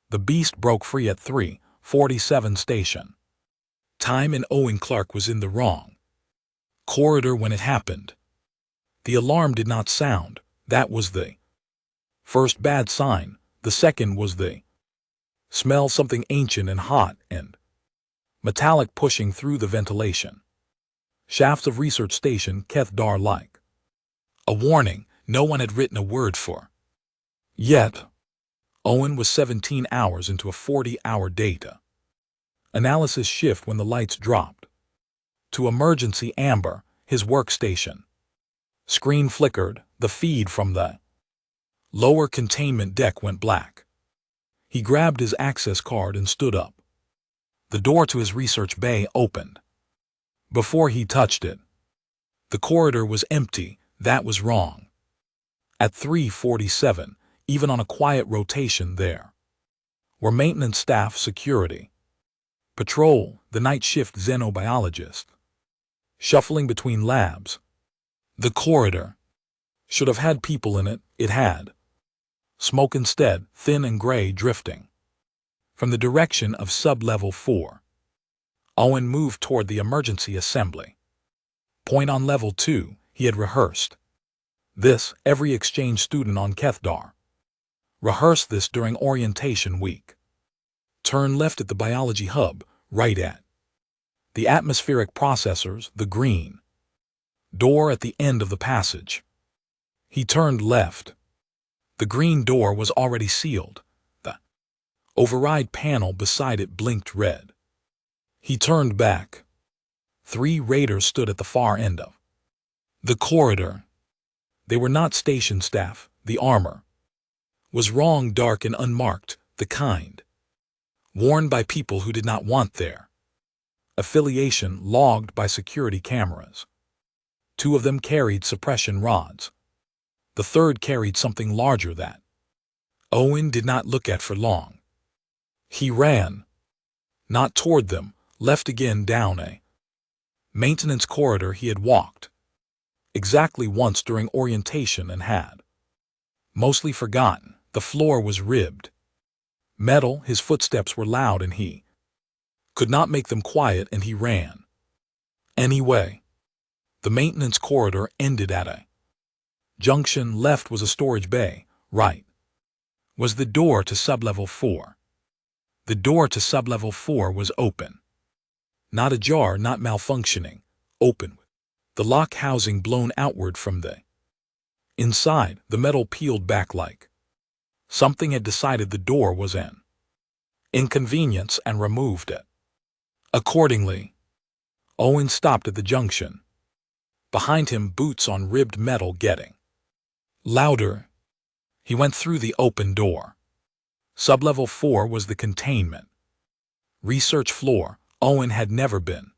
The beast broke free at 3:47 station. Time and Owen Clark was in the wrong corridor when it happened. The alarm did not sound. That was the first bad sign. The second was the smell, something ancient and hot and metallic pushing through the ventilation shafts of research station Keth Dar like a warning no one had written a word for. Yet, Owen was 17 hours into a 40-hour data analysis shift when the lights dropped to emergency amber. His workstation screen flickered. The feed from the lower containment deck went black. He grabbed his access card and stood up. The door to his research bay opened. Before he touched it, the corridor was empty. That was wrong. At 3:47, even on a quiet rotation, there were maintenance staff, security, patrol, the night shift xenobiologist, shuffling between labs. The corridor should have had people in it. It had smoke instead, thin and gray, drifting from the direction of sub-level 4. Owen moved toward the emergency assembly point on level 2. He had rehearsed this. Every exchange student on Keth Dar rehearsed this during orientation week. Turn left at the biology hub, right at the atmospheric processors, the green door at the end of the passage. He turned left. The green door was already sealed. The override panel beside it blinked red. He turned back. 3 raiders stood at the far end of the corridor. They were not station staff. The armor was wrong, dark and unmarked, the kind worn by people who did not want their affiliation logged by security cameras. 2 of them carried suppression rods. The third carried something larger that Owen did not look at for long. He ran, not toward them, left again down a maintenance corridor he had walked exactly once during orientation and had mostly forgotten. The floor was ribbed metal. His footsteps were loud and he could not make them quiet, and he ran anyway. The maintenance corridor ended at a junction. Left was a storage bay. Right was the door to sublevel 4. The door to sublevel 4 was open. Not ajar, not malfunctioning. Open. The lock housing blown outward from the inside. The metal peeled back like something had decided the door was an inconvenience and removed it. Accordingly, Owen stopped at the junction. Behind him, boots on ribbed metal getting louder. He went through the open door. Sublevel 4 was the containment research floor. Owen had never been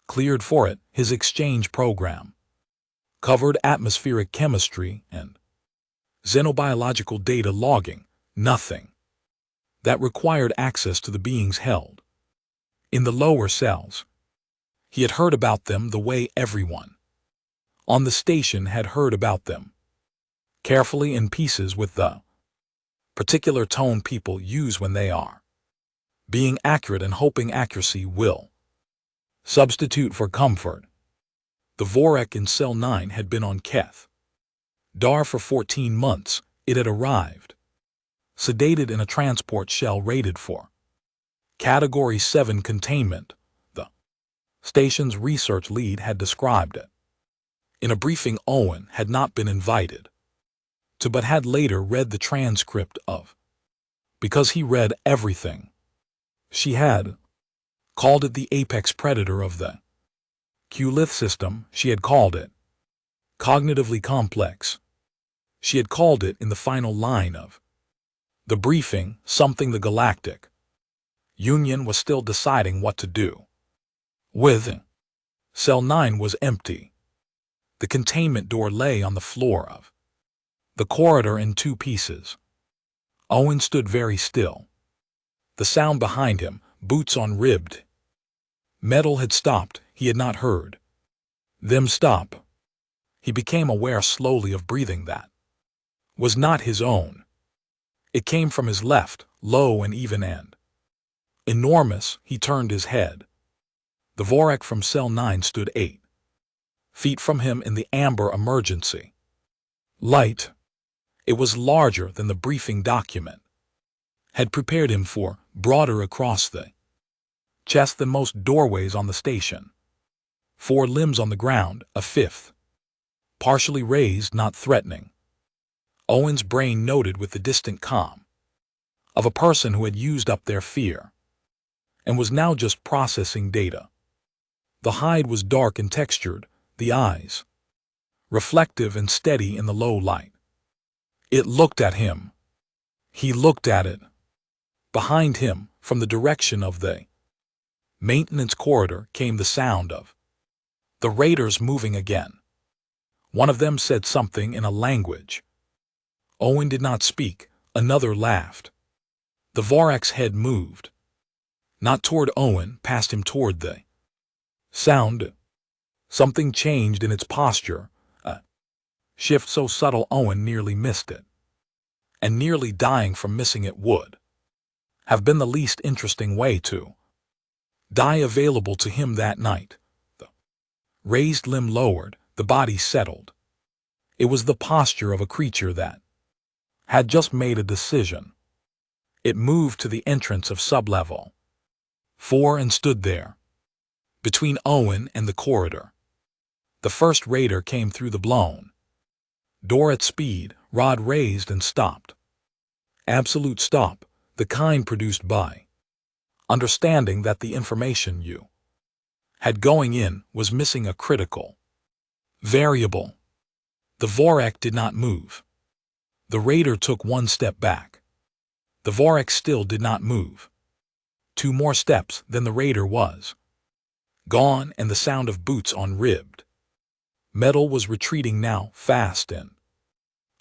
cleared for it. His exchange program covered atmospheric chemistry and xenobiological data logging, nothing that required access to the beings held in the lower cells. He had heard about them the way everyone on the station had heard about them, carefully in pieces with the particular tone people use when they are being accurate and hoping accuracy will substitute for comfort. The Vorek in Cell 9 had been on Keth Dar for 14 months. It had arrived sedated in a transport shell rated for Category 7 containment. The station's research lead had described it in a briefing Owen had not been invited to, but had later read the transcript of, because he read everything. She had called it the apex predator of the Q-Lith system. She had called it cognitively complex. She had called it in the final line of the briefing something the Galactic Union was still deciding what to do with. Cell 9 was empty. The containment door lay on the floor of the corridor in 2 pieces. Owen stood very still. The sound behind him, boots on ribbed metal, had stopped. He had not heard them stop. He became aware slowly of breathing that was not his own. It came from his left, low and even end. Enormous, he turned his head. The Vorak from Cell 9 stood 8 feet from him in the amber emergency light. It was larger than the briefing document had prepared him for, broader across the chest than most doorways on the station. 4 limbs on the ground, a 5th partially raised, not threatening. Owen's brain noted with the distant calm of a person who had used up their fear and was now just processing data. The hide was dark and textured, the eyes reflective and steady in the low light. It looked at him. He looked at it. Behind him, from the direction of the maintenance corridor, came the sound of the raiders moving again. One of them said something in a language Owen did not speak. Another laughed. The Vorak's head moved. Not toward Owen, past him toward the sound. Something changed in its posture, a shift so subtle Owen nearly missed it. And nearly dying from missing it would have been the least interesting way to die available to him that night. The raised limb lowered, the body settled. It was the posture of a creature that had just made a decision. It moved to the entrance of sublevel 4 and stood there, between Owen and the corridor. The first raider came through the blown door at speed, rod raised and stopped. Absolute stop, the kind produced by understanding that the information you had going in was missing a critical variable. The Vorak did not move. The raider took 1 step back. The Vorak still did not move. 2 more steps, then the raider was gone, and the sound of boots on ribbed metal was retreating now, fast and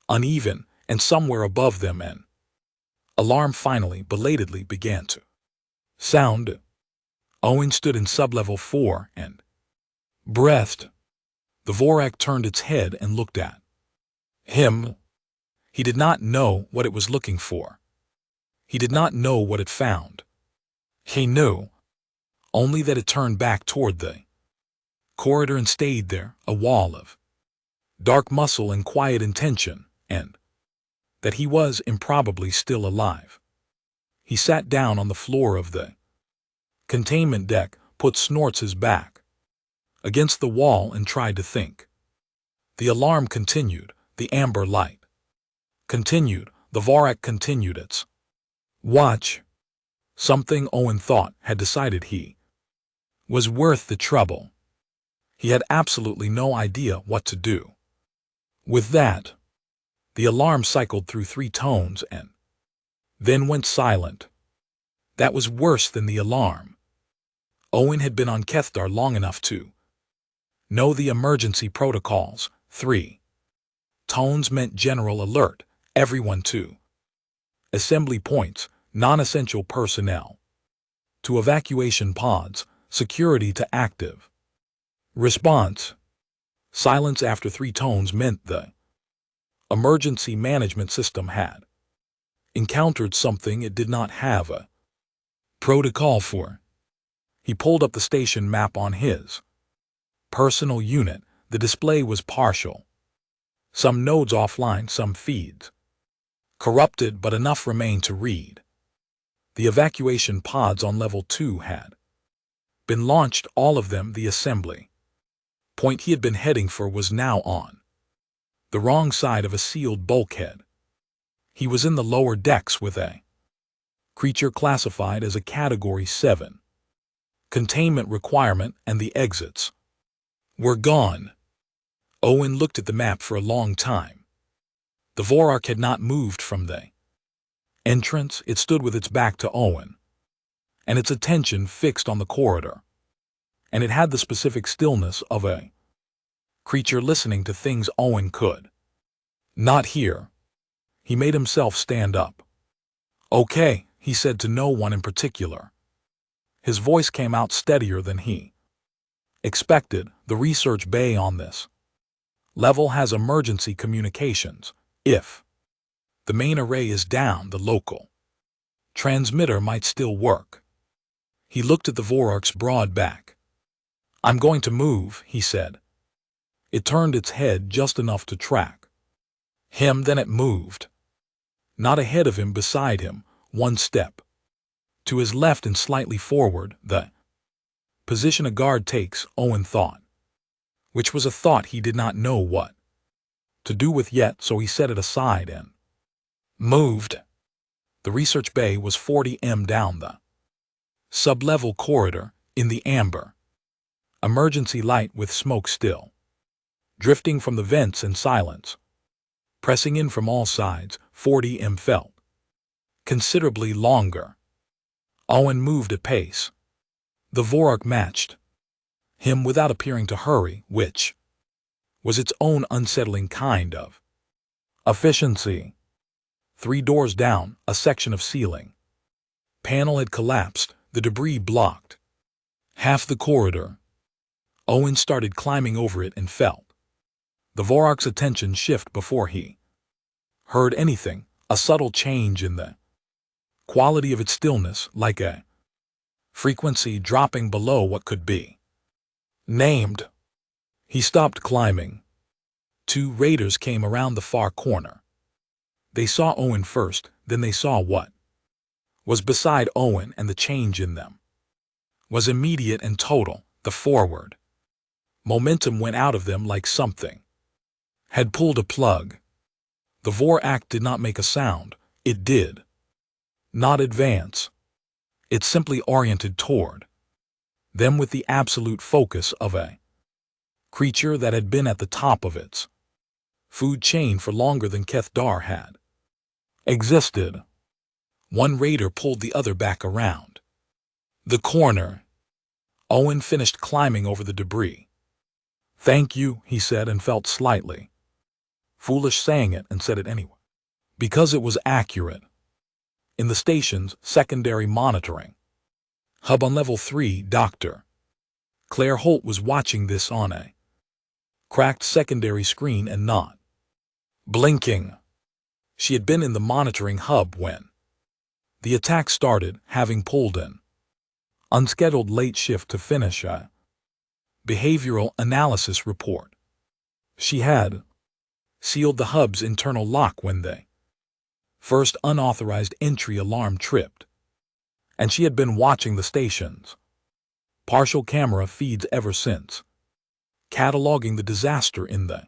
uneven, and somewhere above them an alarm finally, belatedly began to sound. Owen stood in sublevel 4 and breathed. The Vorak turned its head and looked at him. He did not know what it was looking for. He did not know what it found. He knew only that it turned back toward the corridor and stayed there, a wall of dark muscle and quiet intention, and that he was improbably still alive. He sat down on the floor of the containment deck, put Snorts' back against the wall, and tried to think. The alarm continued, the amber light continued, the Vorak continued its watch. Something, Owen thought, had decided he was worth the trouble. He had absolutely no idea what to do. With that, the alarm cycled through 3 tones and then went silent. That was worse than the alarm. Owen had been on Kethdar long enough to know the emergency protocols. 3 tones meant general alert, everyone to assembly points, non-essential personnel to evacuation pods, security to active response. Silence after 3 tones meant the emergency management system had encountered something it did not have a protocol for. He pulled up the station map on his personal unit. The display was partial. Some nodes offline, some feeds corrupted, but enough remained to read. The evacuation pods on level 2 had been launched, all of them. The assembly point he had been heading for was now on the wrong side of a sealed bulkhead. He was in the lower decks with a creature classified as a Category 7 containment requirement, and the exits were gone. Owen looked at the map for a long time. The Vorak had not moved from the entrance. It stood with its back to Owen, and its attention fixed on the corridor. And it had the specific stillness of a creature listening to things Owen could not hear. He made himself stand up. "Okay," he said to no one in particular. His voice came out steadier than he expected. "The research bay on this level has emergency communications. If the main array is down, the local Transmitter might still work. He looked at the Vorarch's broad back. "I'm going to move," he said. It turned its head just enough to track him, then it moved. Not ahead of him, beside him, one step. To his left and slightly forward, the position a guard takes, Owen thought. Which was a thought he did not know what to do with yet, so he set it aside and moved. The research bay was 40 m down the sub-level corridor, in the amber. Emergency light with smoke still drifting from the vents and silence pressing in from all sides. 40 m felt considerably longer. Owen moved at pace. The Vorarch matched him without appearing to hurry, which was its own unsettling kind of efficiency. 3 doors down, a section of ceiling panel had collapsed, the debris blocked half the corridor. Owen started climbing over it and felt the Vorarch's attention shift before he heard anything, a subtle change in the quality of its stillness, like a frequency dropping below what could be named. He stopped climbing. 2 raiders came around the far corner. They saw Owen first, then they saw what was beside Owen, and the change in them was immediate and total. The forward momentum went out of them like something had pulled a plug. The Vorarch did not make a sound. It did not advance. It simply oriented toward them with the absolute focus of a creature that had been at the top of its food chain for longer than Keth'Dar had existed. One raider pulled the other back around the corner. Owen finished climbing over the debris. "Thank you," he said, and felt slightly foolish saying it, and said it anyway, because it was accurate. In the station's secondary monitoring hub on level 3, Dr. Claire Holt was watching this on a cracked secondary screen and not blinking. She had been in the monitoring hub when the attack started, having pulled an unscheduled late shift to finish a behavioral analysis report. She had sealed the hub's internal lock when the first unauthorized entry alarm tripped, and she had been watching the station's partial camera feeds ever since, cataloging the disaster in the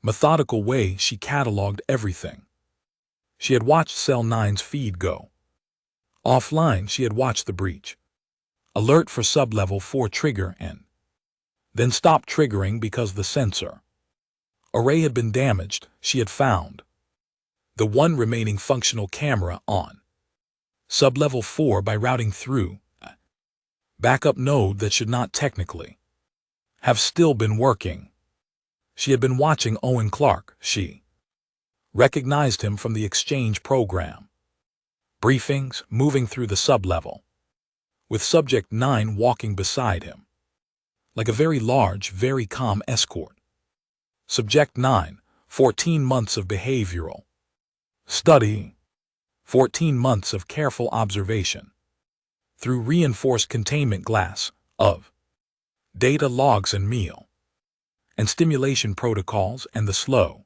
methodical way she cataloged everything. She had watched Cell 9's feed go offline. She had watched the breach alert for sub-level 4 trigger and then stop triggering because the sensor array had been damaged. She had found the one remaining functional camera on sub-level 4 by routing through a backup node that should not technically have still been working. She had been watching Owen Clark. She recognized him from the exchange program briefings, moving through the sub-level, with Subject 9 walking beside him like a very large, very calm escort. Subject 9, 14 months of behavioral study, 14 months of careful observation through reinforced containment glass of data logs and meal and stimulation protocols, and the slow,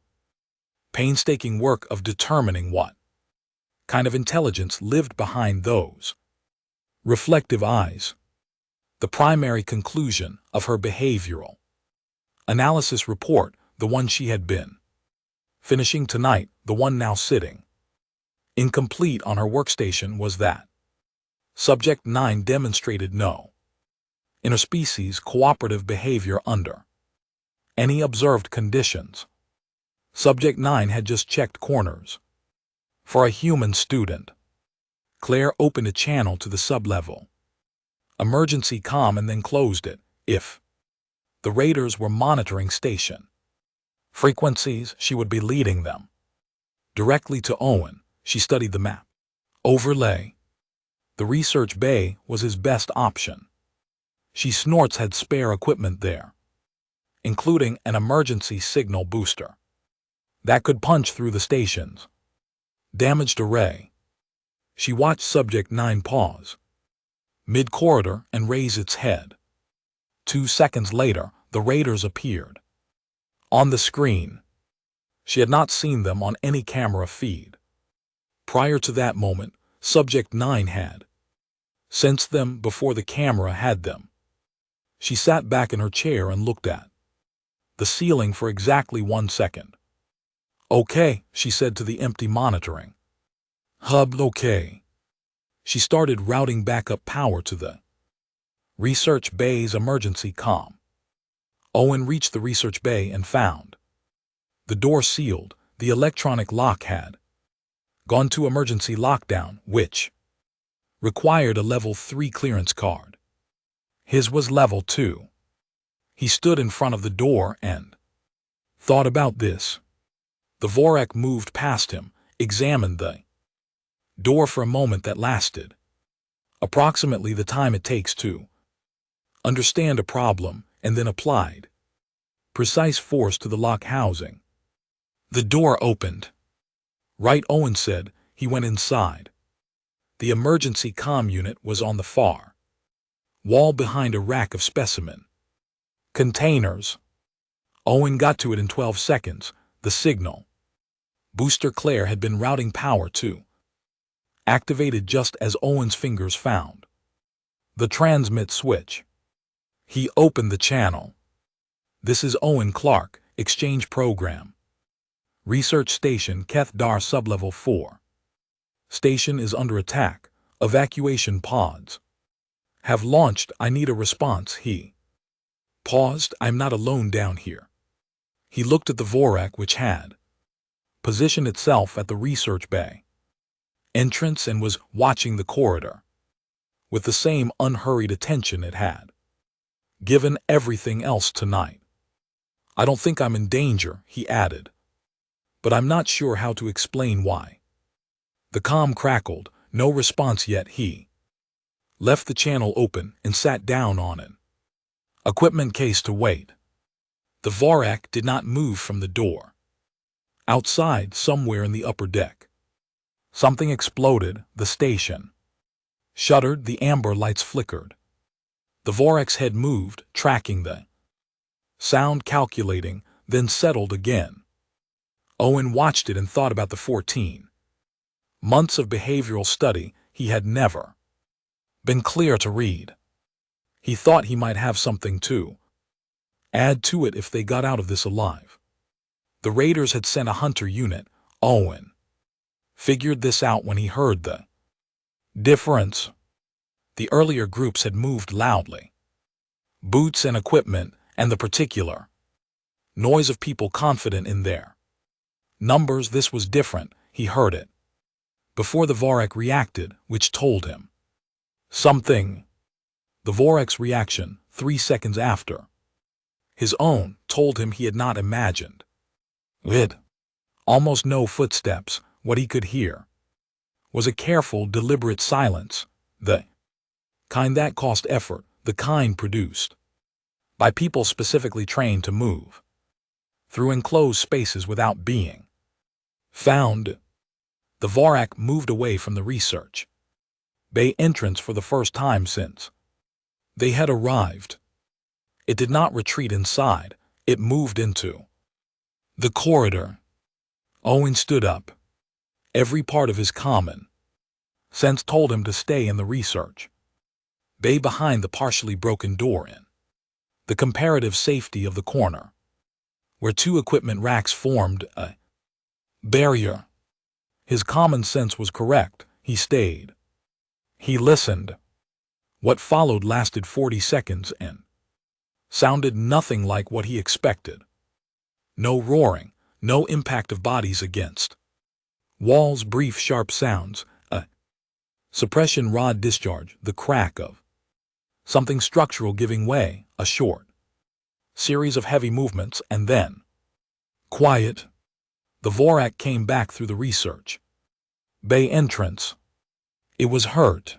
painstaking work of determining what kind of intelligence lived behind those reflective eyes. The primary conclusion of her behavioral analysis report, the one she had been finishing tonight, the one now sitting incomplete on her workstation, was that Subject 9 demonstrated no interspecies cooperative behavior under any observed conditions. Subject 9 had just checked corners for a human student. Claire opened a channel to the sub-level emergency comm and then closed it. If the raiders were monitoring station frequencies, she would be leading them directly to Owen. She studied the map overlay. The research bay was his best option. She Snorts had spare equipment there, including an emergency signal booster that could punch through the station's damaged array. She watched Subject 9 pause mid-corridor and raise its head. 2 seconds later, the raiders appeared. On the screen. She had not seen them on any camera feed. Prior to that moment, Subject 9 had sensed them before the camera had them. She sat back in her chair and looked at the ceiling for exactly 1 second. "Okay," she said to the empty monitoring hub. "Okay." She started routing backup power to the research bay's emergency comm. Owen reached the research bay and found the door sealed. The electronic lock had gone to emergency lockdown, which required a level 3 clearance card. His was level 2. He stood in front of the door and thought about this. The Vorak moved past him, examined the door for a moment that lasted approximately the time it takes to understand a problem, and then applied precise force to the lock housing. The door opened. "Right," Owen said. He went inside. The emergency comm unit was on the far wall behind a rack of specimen containers. Owen got to it in 12 seconds. The signal booster Claire had been routing power to activated just as Owen's fingers found the transmit switch. He opened the channel. "This is Owen Clark, Exchange Program. Research Station Keth Dar Sublevel 4. Station is under attack. Evacuation pods have launched. I need a response." He paused. "I'm not alone down here." He looked at the Vorak, which had positioned itself at the research bay entrance and was watching the corridor with the same unhurried attention it had given everything else tonight. "I don't think I'm in danger," he added, "but I'm not sure how to explain why." The comm crackled. No response yet. He left the channel open and sat down on an equipment case to wait. The Vorak did not move from the door. Outside, somewhere in the upper deck, something exploded. The station shuddered. The amber lights flickered. The Vorak's head moved, tracking the sound, calculating, then settled again. Owen watched it and thought about the 14 months of behavioral study. He had never been clear to read. He thought he might have something to add to it if they got out of this alive. The raiders had sent a hunter unit. Owen figured this out when he heard the difference. The earlier groups had moved loudly. Boots and equipment, and the particular noise of people confident in their numbers. This was different. He heard it before the Vorak reacted, which told him something. The Vorak's reaction, 3 seconds after his own, told him he had not imagined it. Almost no footsteps. What he could hear was a careful, deliberate silence, the kind that cost effort, the kind produced by people specifically trained to move through enclosed spaces without being found. The Vorak moved away from the research bay entrance for the first time since they had arrived. It did not retreat inside. It moved into the corridor. Owen stood up. Every part of his common sense told him to stay in the research bay behind the partially broken door in the comparative safety of the corner, where 2 equipment racks formed a barrier. His common sense was correct. He stayed. He listened. What followed lasted 40 seconds and sounded nothing like what he expected. No roaring, no impact of bodies against walls, brief sharp sounds, a suppression rod discharge, the crack of something structural giving way, a short series of heavy movements, and then quiet. The Vorak came back through the research bay entrance. It was hurt.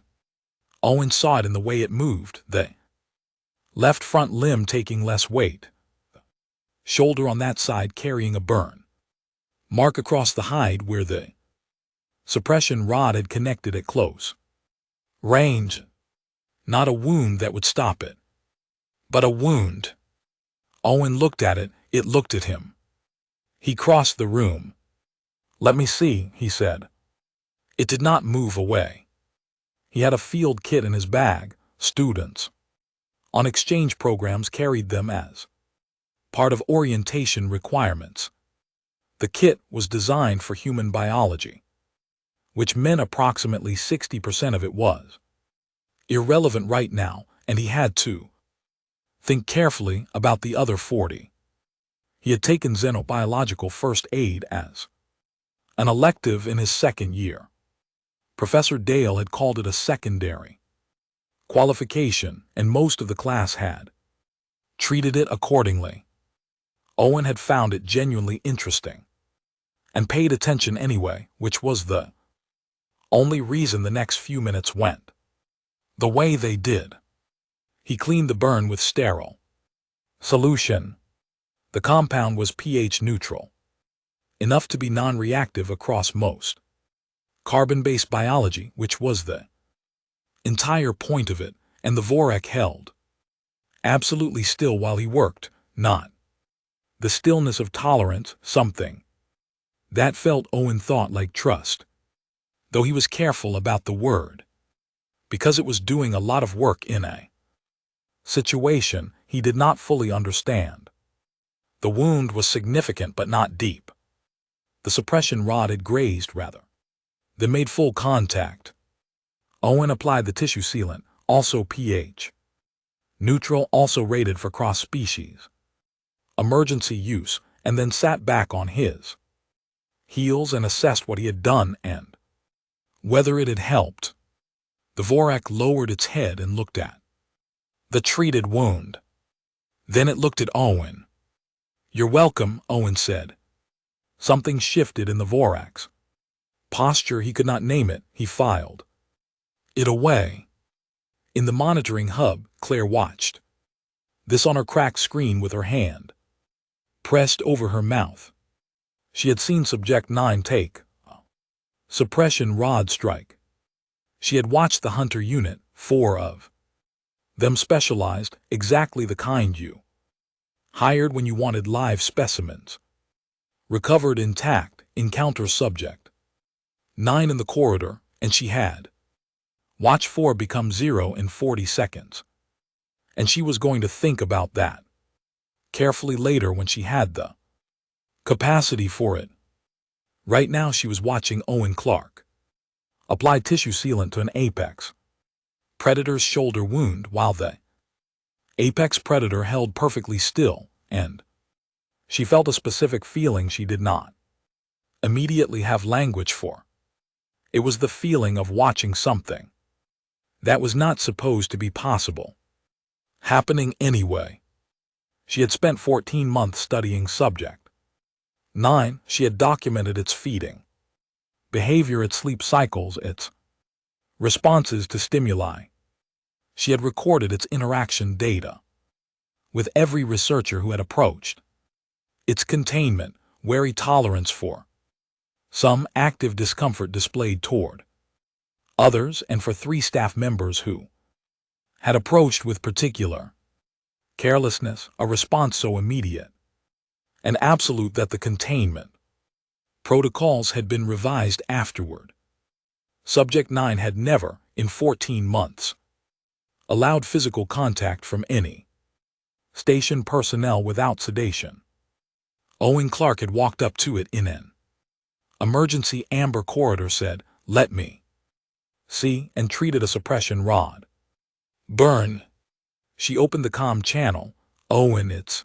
Owen saw it in the way it moved, the left front limb taking less weight, shoulder on that side carrying a burn mark across the hide where the Suppression rod had connected at close range. Not a wound that would stop it, but a wound. Owen looked at it, it looked at him. He crossed the room. "Let me see," he said. It did not move away. He had a field kit in his bag. Students on exchange programs carried them as part of orientation requirements. The kit was designed for human biology, which meant approximately 60% of it was irrelevant right now, and he had to think carefully about the other 40. He had taken xenobiological first aid as an elective in his second year. Professor Dale had called it a secondary qualification, and most of the class had treated it accordingly. Owen had found it genuinely interesting and paid attention anyway, which was the only reason the next few minutes went the way they did. He cleaned the burn with sterile solution. The compound was pH neutral, enough to be non-reactive across most carbon-based biology, which was the entire point of it, and the Vorak held absolutely still while he worked, not the stillness of tolerance, something that felt, Owen thought, like trust, though he was careful about the word, because it was doing a lot of work in a situation he did not fully understand. The wound was significant but not deep. The suppression rod had grazed rather than made full contact. Owen applied the tissue sealant, also pH neutral, also rated for cross-species emergency use, and then sat back on his heels and assessed what he had done and whether it had helped. The Vorak lowered its head and looked at the treated wound. Then it looked at Owen. "You're welcome," Owen said. Something shifted in the Vorak's posture. He could not name it. He filed it away. In the monitoring hub, Claire watched this on her cracked screen with her hand pressed over her mouth. She had seen Subject 9 take a suppression rod strike. She had watched the Hunter unit, 4 of them specialized, exactly the kind you hired when you wanted live specimens, recovered intact, encounter Subject 9 in the corridor, and she had watched 4 become 0 in 40 seconds. And she was going to think about that carefully later when she had the capacity for it. Right now she was watching Owen Clark apply tissue sealant to an apex predator's shoulder wound while the apex predator held perfectly still, and she felt a specific feeling she did not immediately have language for. It was the feeling of watching something that was not supposed to be possible happening anyway. She had spent 14 months studying Subject 9. She had documented its feeding behavior, its sleep cycles, its responses to stimuli. She had recorded its interaction data with every researcher who had approached, its containment, wary tolerance for some, active discomfort displayed toward others, and for 3 staff members who had approached with particular carelessness, a response so immediate and absolute that the containment protocols had been revised afterward. Subject 9 had never, in 14 months, allowed physical contact from any station personnel without sedation. Owen Clark had walked up to it in an emergency amber corridor, said, "Let me see," and treated a suppression rod burn. She opened the comm channel. "Owen, it's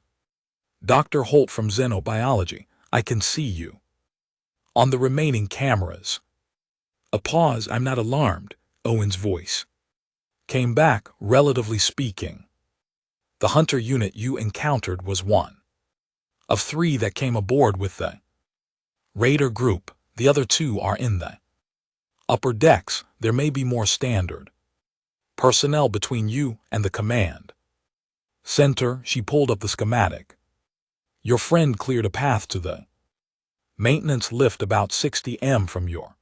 Dr. Holt from Xenobiology. I can see you on the remaining cameras." A pause. "I'm not alarmed," Owen's voice came back, relatively speaking. "The Hunter unit you encountered was one of 3 that came aboard with the Raider group. The other 2 are in the upper decks. There may be more standard personnel between you and the command center." She pulled up the schematic. "Your friend cleared a path to the maintenance lift about 60 m from your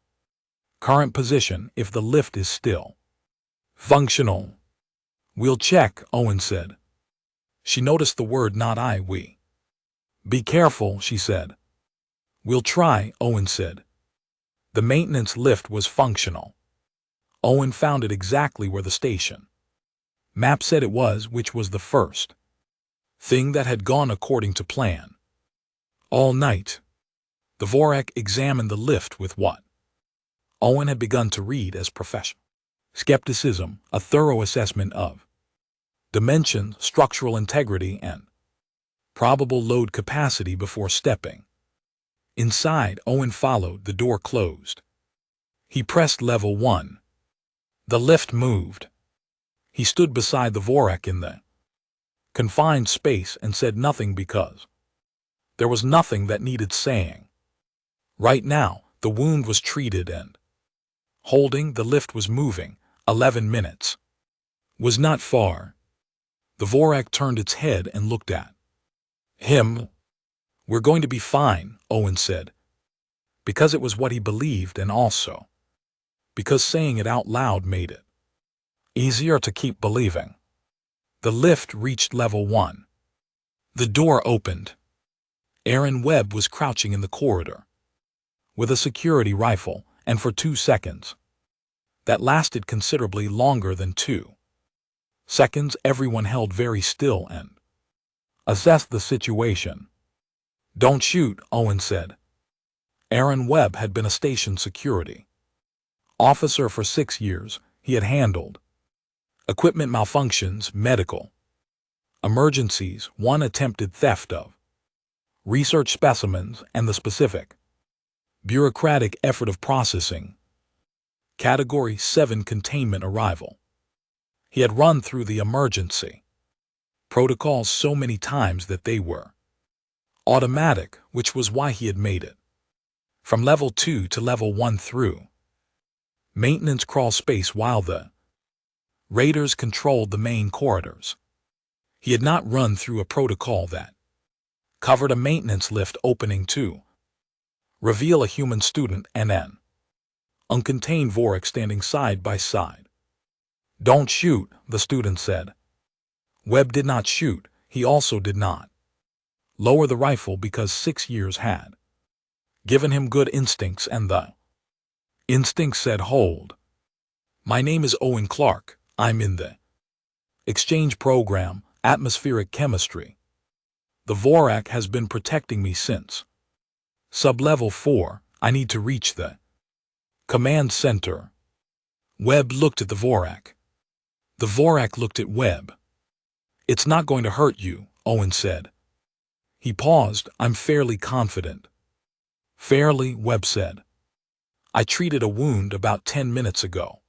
Current position if the lift is still. Functional. We'll check, Owen said. She noticed the word not I, we. Be careful, she said. We'll try, Owen said. The maintenance lift was functional. Owen found it exactly where the station map said it was, which was the first thing that had gone according to plan. All night, the Dvorak examined the lift with what Owen had begun to read as professional skepticism, a thorough assessment of dimension, structural integrity, and probable load capacity before stepping inside. Owen followed. The door closed. He pressed level 1. The lift moved. He stood beside the Dvorak in the confined space and said nothing because there was nothing that needed saying. Right now, the wound was treated and holding the lift was moving. 11 minutes was not far. The Dvorak turned its head and looked at him. We're going to be fine, Owen said, because it was what he believed and also because saying it out loud made it easier to keep believing. The lift reached level 1. The door opened. Aaron Webb was crouching in the corridor with a security rifle, and for 2 seconds that lasted considerably longer than 2 seconds, everyone held very still and assessed the situation. Don't shoot, Owen said. Aaron Webb had been a station security officer for 6 years. He had handled equipment malfunctions, medical emergencies, one attempted theft of research specimens, and the specific bureaucratic effort of processing Category 7 containment arrival. He had run through the emergency protocols so many times that they were automatic, which was why he had made it from level 2 to level 1 through maintenance crawl space while the raiders controlled the main corridors. He had not run through a protocol that covered a maintenance lift opening to reveal a human student and an uncontained Dvorak standing side by side. Don't shoot, the student said. Webb did not shoot. He also did not lower the rifle because 6 years had given him good instincts, and the instinct said hold. My name is Owen Clark. I'm in the exchange program, atmospheric chemistry. The Dvorak has been protecting me since sub-level 4. I need to reach the command center. Webb looked at the Dvorak. The Dvorak looked at Webb. It's not going to hurt you, Owen said. He paused. I'm fairly confident. Fairly, Webb said. I treated a wound about 10 minutes ago.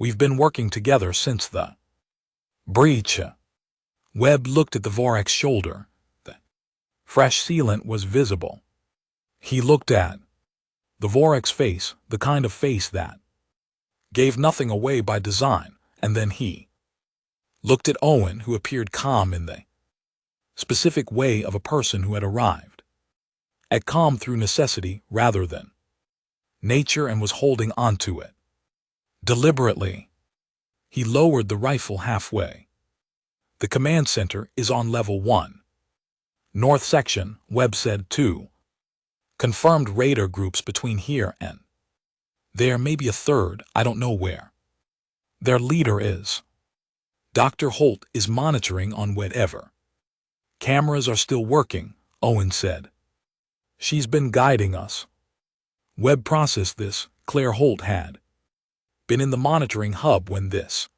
We've been working together since the breach. Webb looked at the Dvorak's shoulder. The fresh sealant was visible. He looked at the Dvorak's face, the kind of face that gave nothing away by design, and then he looked at Owen, who appeared calm in the specific way of a person who had arrived at calm through necessity rather than nature and was holding on to it. Deliberately, he lowered the rifle halfway. The command center is on level 1. North section, Webb said. 2 confirmed raider groups between here and there, may be a third, I don't know where. Their leader is. Dr. Holt is monitoring on whatever cameras are still working, Owen said. She's been guiding us. Webb processed this. Claire Holt had been in the monitoring hub when this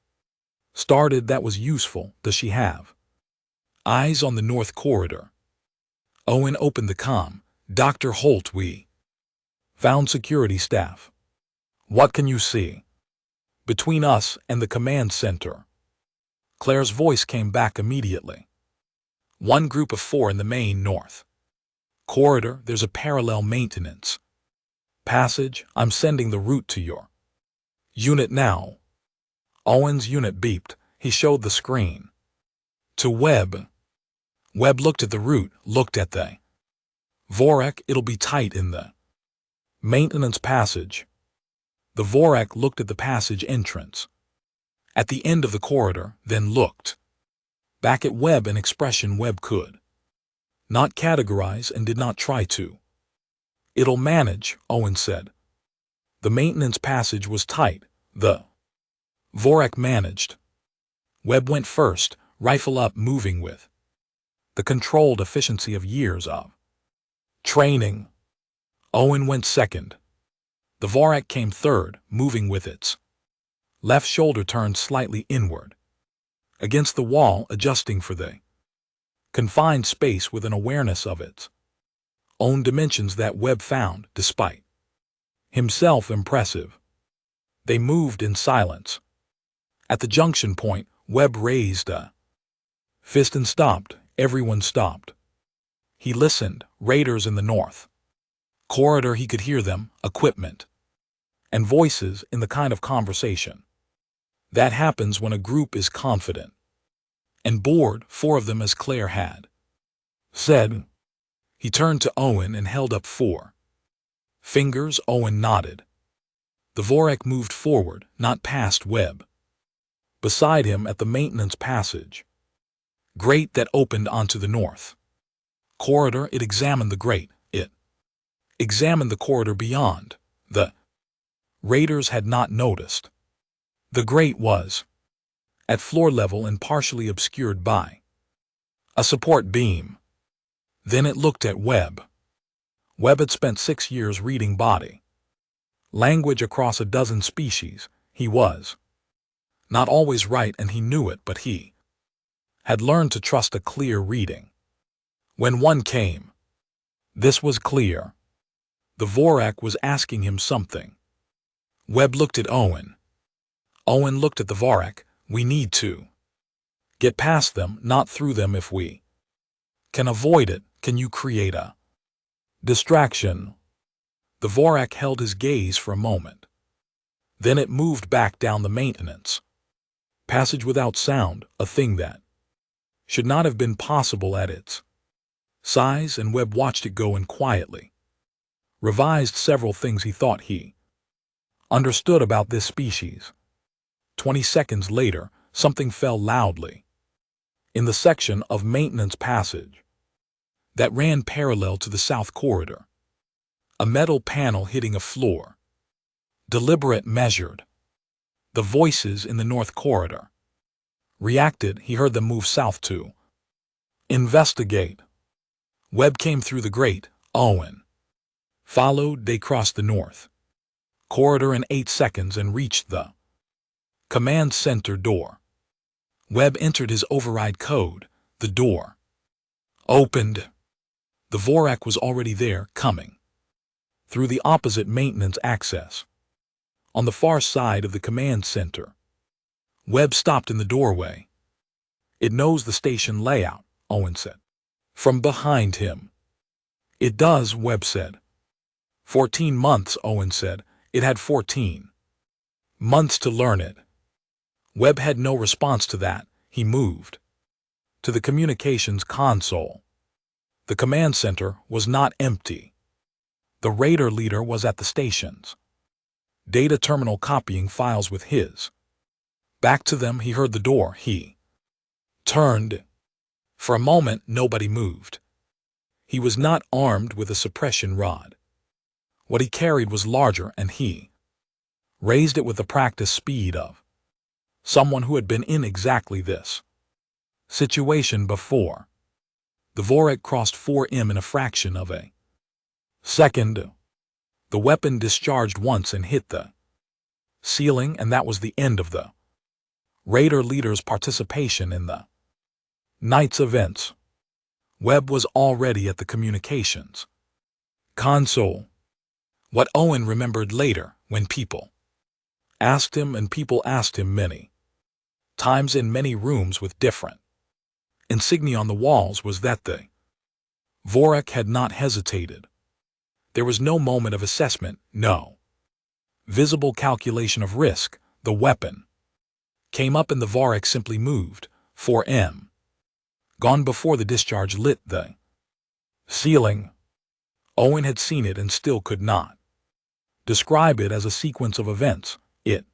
started. That was useful. Does she have eyes on the north corridor? Owen opened the comm. Dr. Holt, we found security staff. What can you see between us and the command center? Claire's voice came back immediately. One group of 4 in the main north corridor. There's a parallel maintenance passage. I'm sending the route to your unit now. Owen's unit beeped. He showed the screen to Webb. Webb looked at the route, looked at the Dvorak. It'll be tight in the maintenance passage. The Vorak looked at the passage entrance, at the end of the corridor, then looked back at Webb, an expression Webb could not categorize and did not try to. "It'll manage," Owen said. The maintenance passage was tight. The Vorak managed. Webb went first, rifle up, moving with the controlled efficiency of years of training. Owen went second. The Vorak came third, moving with its left shoulder turned slightly inward, against the wall, adjusting for the confined space with an awareness of its own dimensions that Webb found, despite himself, impressive. They moved in silence. At the junction point, Webb raised a fist and stopped. Everyone stopped. He listened. Raiders in the north corridor, he could hear them, equipment and voices in the kind of conversation that happens when a group is confident and bored, 4 of them, as Claire had said. He turned to Owen and held up 4 fingers. Owen nodded. The Vorak moved forward, not past Webb. Beside him at the maintenance passage grate that opened onto the north corridor, it examined the grate. It examined the corridor beyond. The raiders had not noticed. The grate was at floor level and partially obscured by a support beam. Then it looked at Webb. Webb had spent 6 years reading body language across a dozen species. He was not always right, and he knew it, but he had learned to trust a clear reading when one came. This was clear. The Vorak was asking him something. Webb looked at Owen. Owen looked at the Vorak. "We need to get past them, not through them. If we can avoid it, can you create a distraction?" The Vorak held his gaze for a moment. Then it moved back down the maintenance passage without sound, a thing that should not have been possible at its size, and Webb watched it go in quietly. Revised several things he thought he understood about this species. 20 seconds later, something fell loudly in the section of maintenance passage that ran parallel to the south corridor. A metal panel hitting a floor. Deliberate, measured. The voices in the north corridor reacted. He heard them move south to investigate. Webb came through the grate. Owen followed. They crossed the north corridor in 8 seconds and reached the command center door. Webb entered his override code. The door opened. The Vorak was already there, coming through the opposite maintenance access. On the far side of the command center, Webb stopped in the doorway. "It knows the station layout," Owen said. From behind him. "It does," Webb said. 14 months, Owen said. "It had 14 months to learn it." Webb had no response to that. He moved to the communications console. The command center was not empty. The Raider leader was at the station's data terminal copying files with his back to them. He heard the door. He turned. For a moment, nobody moved. He was not armed with a suppression rod. What he carried was larger, and he raised it with the practiced speed of someone who had been in exactly this situation before. The Vorak crossed 4M in a fraction of a second. The weapon discharged once and hit the ceiling, and that was the end of the Raider leader's participation in the night's events. Webb was already at the communications console. What Owen remembered later, when people asked him, and people asked him many times in many rooms with different insignia on the walls, was that the Vorak had not hesitated. There was no moment of assessment, no visible calculation of risk. The weapon came up and the Vorak simply moved. 4M. Gone before the discharge lit the ceiling. Owen had seen it and still could not describe it as a sequence of events. It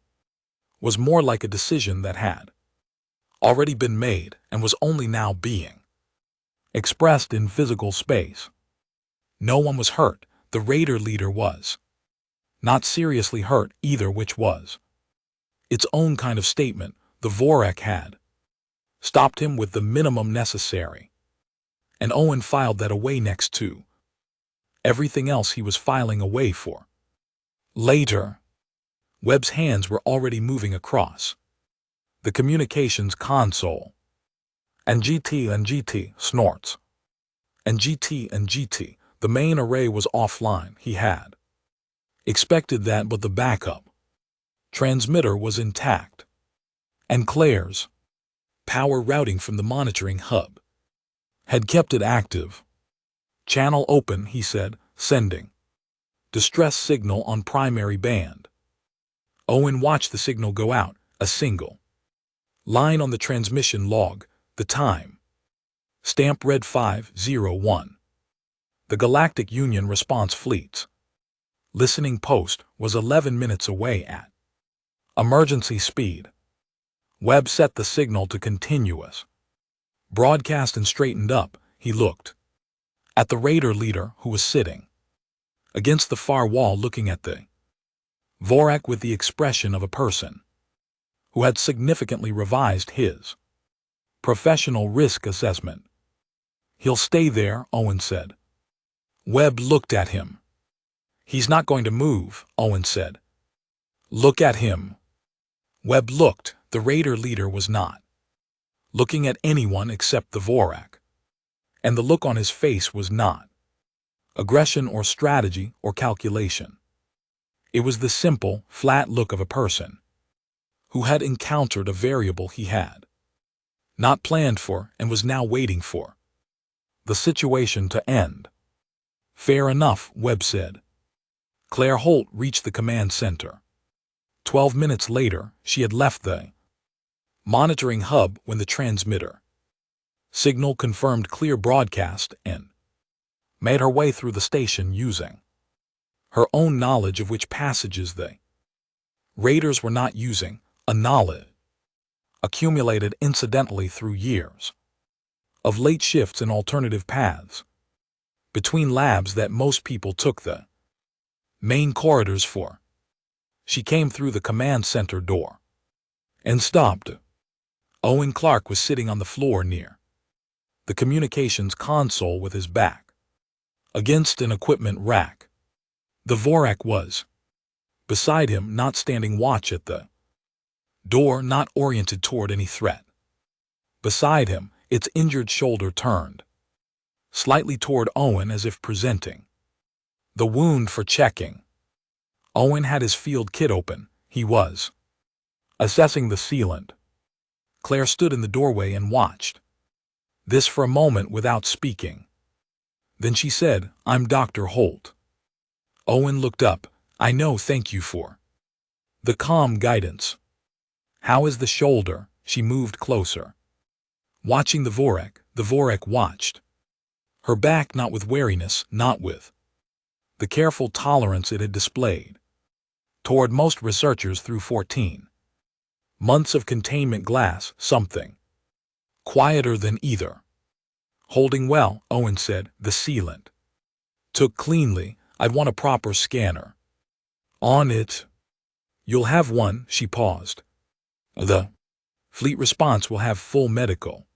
was more like a decision that had already been made and was only now being expressed in physical space. No one was hurt. The Raider leader was not seriously hurt either, which was its own kind of statement. The Vorak had stopped him with the minimum necessary, and Owen filed that away next to everything else he was filing away for. Later, Webb's hands were already moving across the communications console. And GT snorts. And GT, the main array was offline. He had expected that, but the backup transmitter was intact. And Claire's power routing from the monitoring hub had kept it active. Channel open, he said, sending distress signal on primary band. Owen watched the signal go out, a single line on the transmission log, the time stamp read 501. The Galactic Union response fleet's listening post was 11 minutes away at emergency speed. Webb set the signal to continuous broadcast and straightened up. He looked at the Raider leader, who was sitting against the far wall looking at the Vorak with the expression of a person who had significantly revised his professional risk assessment. "He'll stay there," Owen said. Webb looked at him. "He's not going to move," Owen said. "Look at him." Webb looked. The Raider leader was not looking at anyone except the Vorak. And the look on his face was not aggression or strategy or calculation. It was the simple, flat look of a person who had encountered a variable he had not planned for and was now waiting for the situation to end. "Fair enough," Webb said. Claire Holt reached the command center. 12 minutes later, she had left the monitoring hub when the transmitter signal confirmed clear broadcast and made her way through the station using her own knowledge of which passages the Raiders were not using, a knowledge accumulated incidentally through years of late shifts and alternative paths between labs that most people took the main corridors for. She came through the command center door and stopped. Owen Clark was sitting on the floor near the communications console with his back against an equipment rack. The Vorak was beside him, not standing watch at the door, not oriented toward any threat. Beside him, its injured shoulder turned slightly toward Owen as if presenting the wound for checking. Owen had his field kit open. He was assessing the sealant. Claire stood in the doorway and watched this for a moment without speaking. Then she said, "I'm Dr. Holt." Owen looked up. "I know, thank you for the calm guidance. How is the shoulder?" She moved closer, watching the Vorak. The Vorak watched her back, not with wariness, not with the careful tolerance it had displayed toward most researchers through 14 months of containment glass, something quieter than either. "Holding well," Owen said. "The sealant took cleanly. I'd want a proper scanner on it." "You'll have one." She paused. "The fleet response will have full medical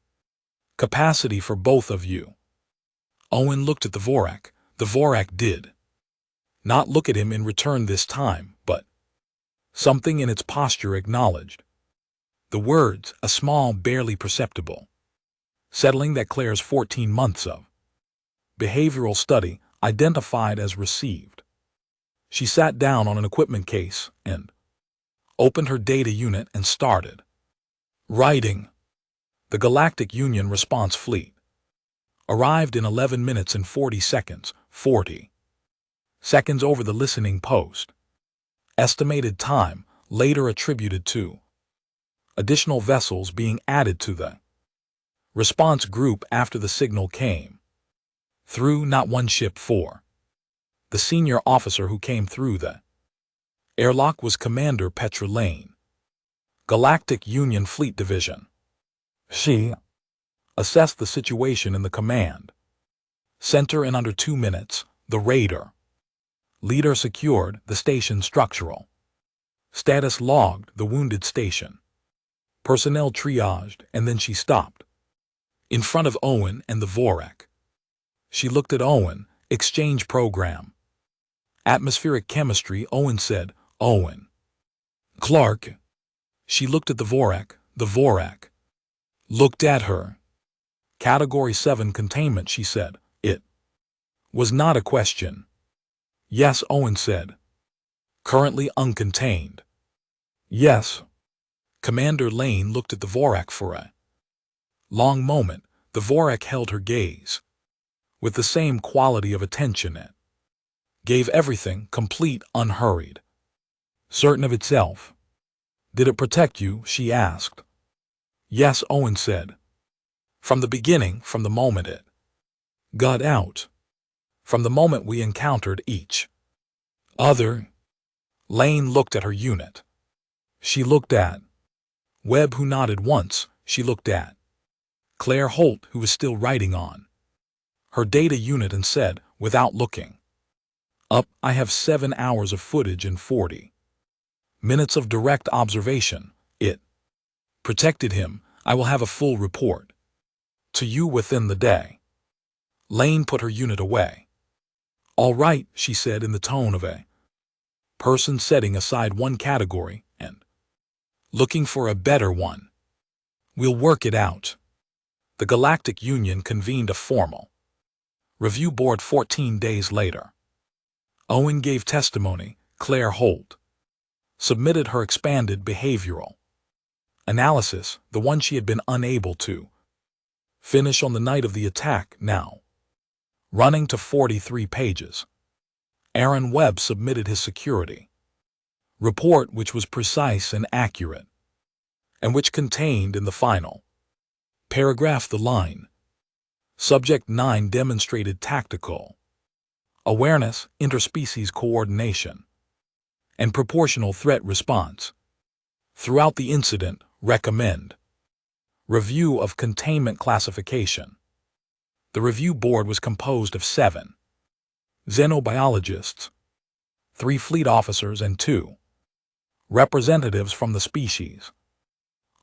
capacity for both of you." Owen looked at the Vorak. The Vorak did not look at him in return this time, but something in its posture acknowledged the words, a small, barely perceptible settling that Claire's 14 months of behavioral study identified as received. She sat down on an equipment case and opened her data unit and started writing. The Galactic Union response fleet arrived in 11 minutes and 40 seconds, 40 seconds over the listening post. Estimated time later attributed to additional vessels being added to the response group after the signal came through. Not one ship for the senior officer who came through the Airlock was Commander Petra Lane, Galactic Union Fleet Division. She assessed the situation in the command center in under 2 minutes. The Raider leader secured the station structural status, logged the wounded station, personnel triaged, and then she stopped in front of Owen and the Vorak. She looked at Owen. Exchange program. Atmospheric chemistry, Owen said. Owen. Clark. She looked at the Vorak. The Vorak looked at her. Category 7 containment, she said. It was not a question. Yes, Owen said. Currently uncontained. Yes. Commander Lane looked at the Vorak for a long moment. The Vorak held her gaze with the same quality of attention. It gave everything, complete, unhurried, certain of itself. Did it protect you? She asked. Yes, Owen said. From the beginning, from the moment it got out, from the moment we encountered each other. Lane looked at her unit. She looked at Webb, who nodded once. She looked at Claire Holt, who was still writing on her data unit, and said, without looking up, I have 7 hours of footage and 40 minutes of direct observation. It protected him. I will have a full report to you within the day. Lane put her unit away. All right, she said in the tone of a person setting aside one category and looking for a better one. We'll work it out. The Galactic Union convened a formal review board 14 days later. Owen gave testimony. Claire Holt submitted her expanded behavioral analysis, the one she had been unable to finish on the night of the attack, now running to 43 pages. Aaron Webb submitted his security report, which was precise and accurate, and which contained in the final paragraph the line, Subject 9 demonstrated tactical awareness, interspecies coordination, and proportional threat response throughout the incident. Recommend review of containment classification. The review board was composed of 7 xenobiologists, 3 fleet officers, and 2 representatives from the species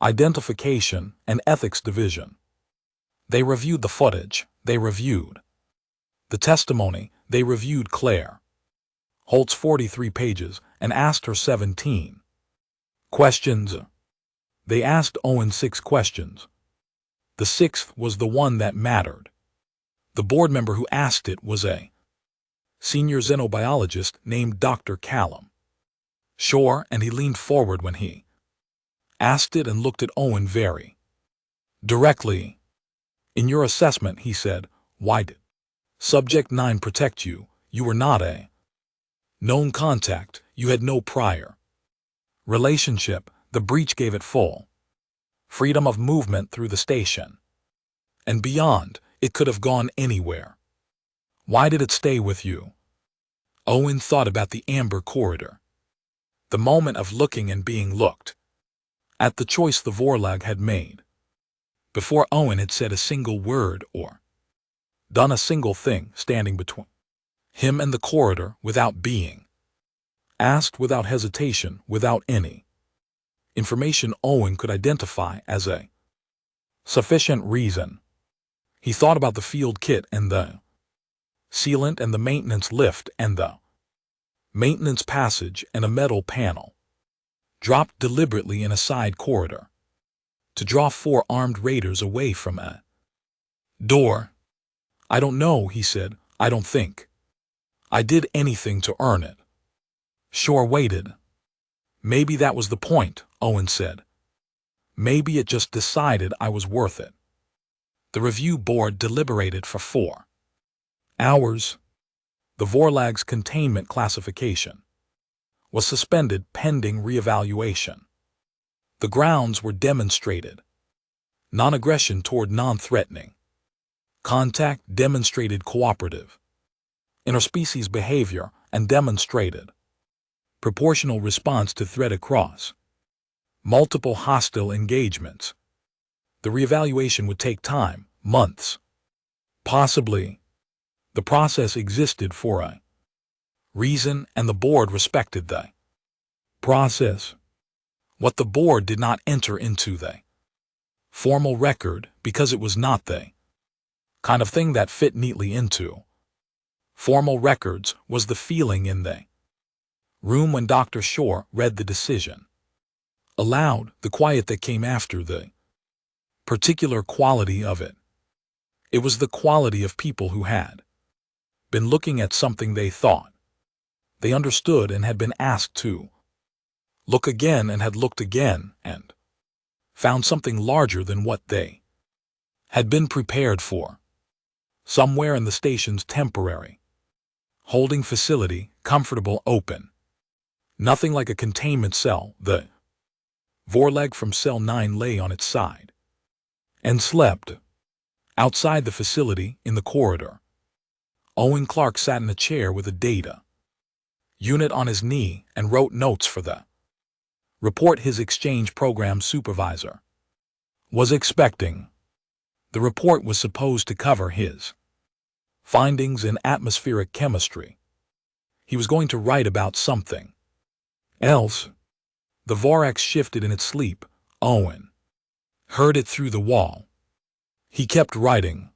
identification and ethics division. They reviewed the footage. They reviewed the testimony. They reviewed Claire Holt's 43 pages and asked her 17 questions. They asked Owen 6 questions. The 6th was the one that mattered. The board member who asked it was a senior xenobiologist named Dr. Callum Shore, and he leaned forward when he asked it and looked at Owen very directly. In your assessment, he said, why did Subject 9 protect you? You were not a known contact. You had no prior relationship. The breach gave it full freedom of movement through the station and beyond. It could have gone anywhere. Why did it stay with you? Owen thought about the amber corridor, the moment of looking and being looked at, the choice the Vorlag had made before Owen had said a single word or done a single thing, standing between him and the corridor without being asked, without hesitation, without any information Owen could identify as a sufficient reason. He thought about the field kit and the sealant and the maintenance lift and the maintenance passage and a metal panel dropped deliberately in a side corridor to draw 4 armed raiders away from a door. I don't know, he said. I don't think I did anything to earn it. Shore waited. Maybe that was the point, Owen said. Maybe it just decided I was worth it. The review board deliberated for 4 hours. The Vorlag's containment classification was suspended pending reevaluation. The grounds were demonstrated. Non-aggression toward non-threatening contact, demonstrated cooperative interspecies behavior, and demonstrated proportional response to threat across multiple hostile engagements. The reevaluation would take time, months. Possibly. The process existed for a reason, and the board respected the process. What the board did not enter into the formal record because it was not the kind of thing that fit neatly into formal records was the feeling in the room when Dr. Shore read the decision aloud, the quiet that came after the particular quality of it. It was the quality of people who had been looking at something they thought they understood and had been asked to look again and had looked again and found something larger than what they had been prepared for. Somewhere in the station's temporary holding facility, comfortable, open. Nothing like a containment cell, the Vorleg from Cell 9 lay on its side and slept. Outside the facility, in the corridor, Owen Clark sat in a chair with a data unit on his knee and wrote notes for the report his exchange program supervisor was expecting. The report was supposed to cover his findings in atmospheric chemistry. He was going to write about something else. The Vorax shifted in its sleep. Owen heard it through the wall. He kept writing.